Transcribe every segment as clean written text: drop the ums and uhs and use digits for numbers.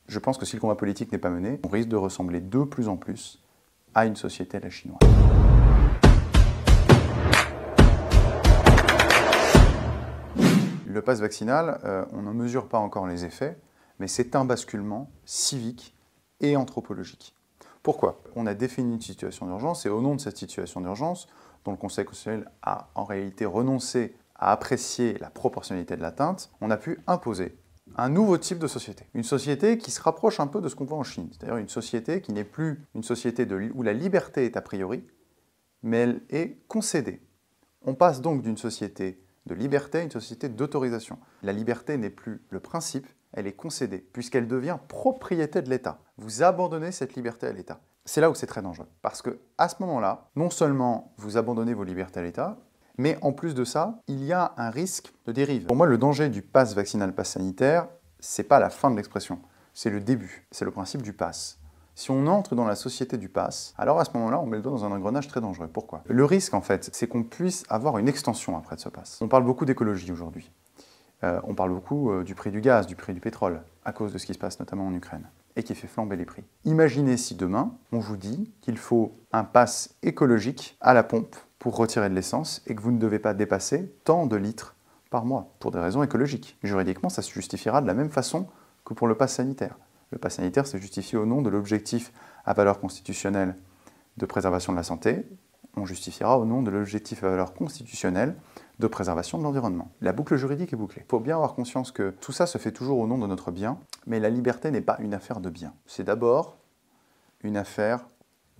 Je pense que si le combat politique n'est pas mené, on risque de ressembler de plus en plus à une société à la chinoise. Le pass vaccinal, on ne mesure pas encore les effets, mais c'est un basculement civique et anthropologique. Pourquoi? On a défini une situation d'urgence et au nom de cette situation d'urgence, dont le Conseil constitutionnel a en réalité renoncé à apprécier la proportionnalité de l'atteinte, on a pu imposer un nouveau type de société. Une société qui se rapproche un peu de ce qu'on voit en Chine, c'est-à-dire une société qui n'est plus une société où la liberté est a priori, mais elle est concédée. On passe donc d'une société de liberté à une société d'autorisation. La liberté n'est plus le principe, elle est concédée, puisqu'elle devient propriété de l'État. Vous abandonnez cette liberté à l'État. C'est là où c'est très dangereux, parce qu'à ce moment-là, non seulement vous abandonnez vos libertés à l'État, mais en plus de ça, il y a un risque de dérive. Pour moi, le danger du pass vaccinal, pass sanitaire, c'est pas la fin de l'expression, c'est le début, c'est le principe du pass. Si on entre dans la société du pass, alors à ce moment-là, on met le doigt dans un engrenage très dangereux. Pourquoi? Le risque, en fait, c'est qu'on puisse avoir une extension après de ce pass. On parle beaucoup d'écologie aujourd'hui. On parle beaucoup du prix du gaz, du prix du pétrole, à cause de ce qui se passe notamment en Ukraine, et qui fait flamber les prix. Imaginez si demain, on vous dit qu'il faut un pass écologique à la pompe pour retirer de l'essence et que vous ne devez pas dépasser tant de litres par mois, pour des raisons écologiques. Juridiquement, ça se justifiera de la même façon que pour le pass sanitaire. Le pass sanitaire se justifie au nom de l'objectif à valeur constitutionnelle de préservation de la santé. On justifiera au nom de l'objectif à valeur constitutionnelle de préservation de l'environnement. La boucle juridique est bouclée. Il faut bien avoir conscience que tout ça se fait toujours au nom de notre bien, mais la liberté n'est pas une affaire de bien. C'est d'abord une affaire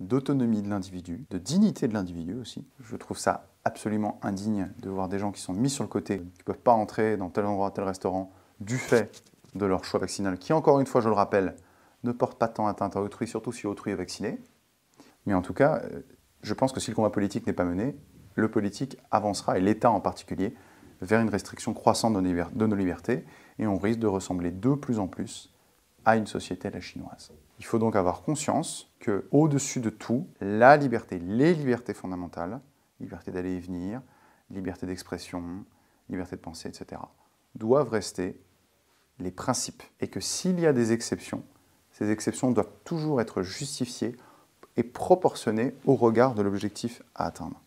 d'autonomie de l'individu, de dignité de l'individu aussi. Je trouve ça absolument indigne de voir des gens qui sont mis sur le côté, qui ne peuvent pas entrer dans tel endroit, tel restaurant, du fait de leur choix vaccinal, qui encore une fois, je le rappelle, ne porte pas tant atteinte à autrui, surtout si autrui est vacciné. Mais en tout cas, je pense que si le combat politique n'est pas mené, le politique avancera, et l'État en particulier, vers une restriction croissante de nos libertés, et on risque de ressembler de plus en plus à une société à la chinoise. Il faut donc avoir conscience qu'au-dessus de tout, la liberté, les libertés fondamentales, liberté d'aller et venir, liberté d'expression, liberté de penser, etc., doivent rester les principes. Et que s'il y a des exceptions, ces exceptions doivent toujours être justifiées et proportionnées au regard de l'objectif à atteindre.